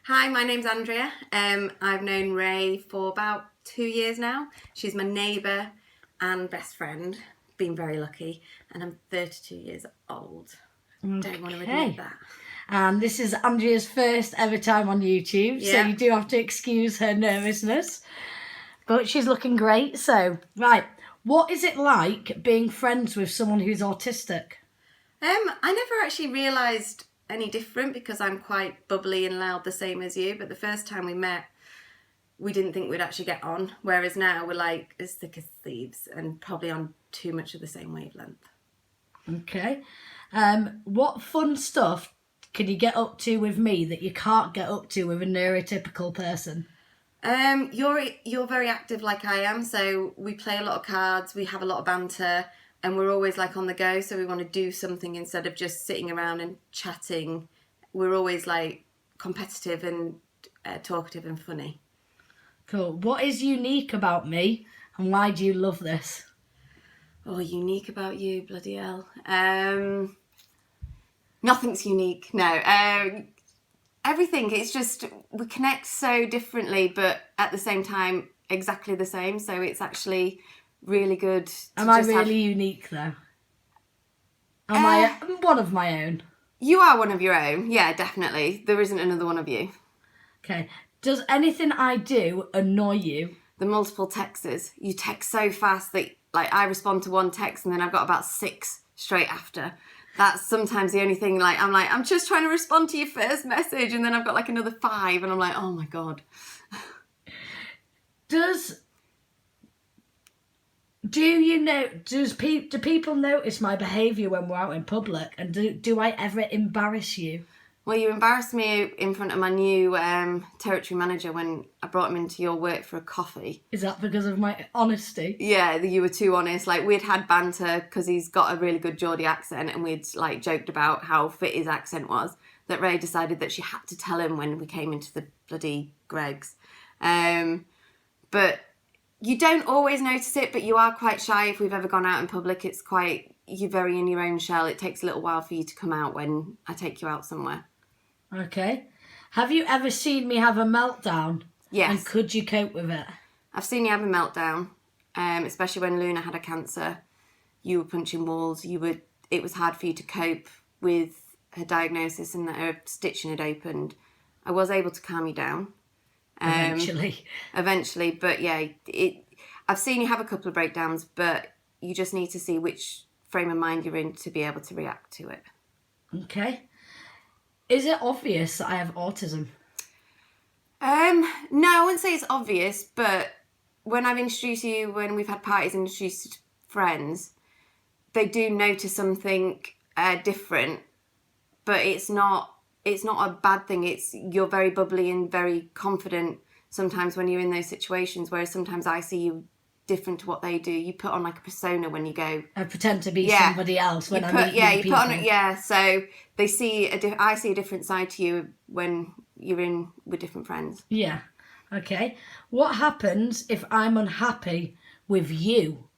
Hi, my name's Andrea. I've known Ray for about 2 years now. She's my neighbour and best friend. Been very lucky. And I'm 32 years old. Okay. Don't want to admit that. And this is Andrea's first ever time on YouTube, so you do have to excuse her nervousness. But she's looking great, so... Right, what is it like being friends with someone who's autistic? I never actually realised any different because I'm quite bubbly and loud the same as you, but the first time we met, we didn't think we'd actually get on, whereas now we're like as thick as thieves and probably on too much of the same wavelength. Okay. What fun stuff can you get up to with me that you can't get up to with a neurotypical person? You're very active like I am, so we play a lot of cards, we have a lot of banter, and we're always like on the go, so we want to do something instead of just sitting around and chatting. We're always like competitive and talkative and funny. Cool. What is unique about me and why do you love this? Oh, unique about you, bloody hell. Nothing's unique, no. Everything, it's just, we connect so differently, but at the same time, exactly the same, so it's actually really good. Am I really unique, though? Am I one of my own? You are one of your own, yeah, definitely. There isn't another one of you. Okay. Does anything I do annoy you? The multiple texts. You text so fast that, like, I respond to one text and then I've got about 6 straight after. That's sometimes the only thing, I'm just trying to respond to your first message and then I've got like another 5 and I'm like, oh my God. Do people notice my behaviour when we're out in public, and do I ever embarrass you? Well, you embarrassed me in front of my new territory manager when I brought him into your work for a coffee. Is that because of my honesty? Yeah, you were too honest. Like, we'd had banter because he's got a really good Geordie accent, and we'd like joked about how fit his accent was, that Ray decided that she had to tell him when we came into the bloody Greggs. But you don't always notice it, but you are quite shy if we've ever gone out in public. It's quite, you're very in your own shell. It takes a little while for you to come out when I take you out somewhere. Okay. Have you ever seen me have a meltdown? Yes. And could you cope with it? I've seen you have a meltdown, especially when Luna had a cancer. You were punching walls. It was hard for you to cope with her diagnosis and that her stitching had opened. I was able to calm you down. Eventually, but yeah, I've seen you have a couple of breakdowns, but you just need to see which frame of mind you're in to be able to react to it. Okay. Is it obvious that I have autism? No, I wouldn't say it's obvious, but when I've introduced you, when we've had parties and introduced friends, they do notice something different, but it's not a bad thing. You're very bubbly and very confident sometimes when you're in those situations, whereas sometimes I see you different to what they do. You put on like a persona when you go. I pretend to be somebody else when I meet new people. So they see I see a different side to you when you're in with different friends. Yeah. Okay. What happens if I'm unhappy with you?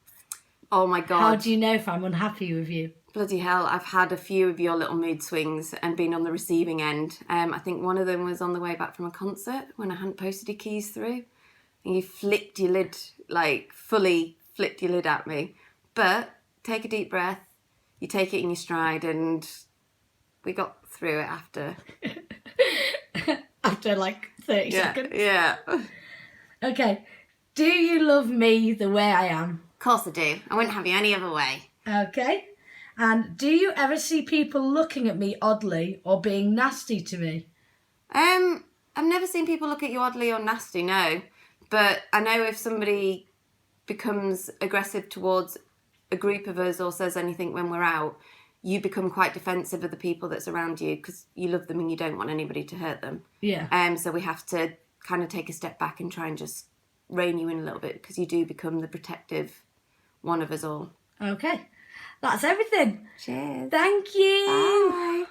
Oh my God. How do you know if I'm unhappy with you? Bloody hell, I've had a few of your little mood swings and been on the receiving end. I think one of them was on the way back from a concert when I hadn't posted your keys through. And you flipped your lid, like fully flipped your lid at me. But take a deep breath, you take it in your stride, and we got through it after. After like 30 seconds? Yeah. Okay. Do you love me the way I am? Of course I do. I wouldn't have you any other way. Okay. And do you ever see people looking at me oddly or being nasty to me? I've never seen people look at you oddly or nasty, no. But I know if somebody becomes aggressive towards a group of us or says anything when we're out, you become quite defensive of the people that's around you because you love them and you don't want anybody to hurt them. Yeah. So we have to kind of take a step back and try and just rein you in a little bit because you do become the protective one of us all. Okay. That's everything. Cheers. Thank you. Bye.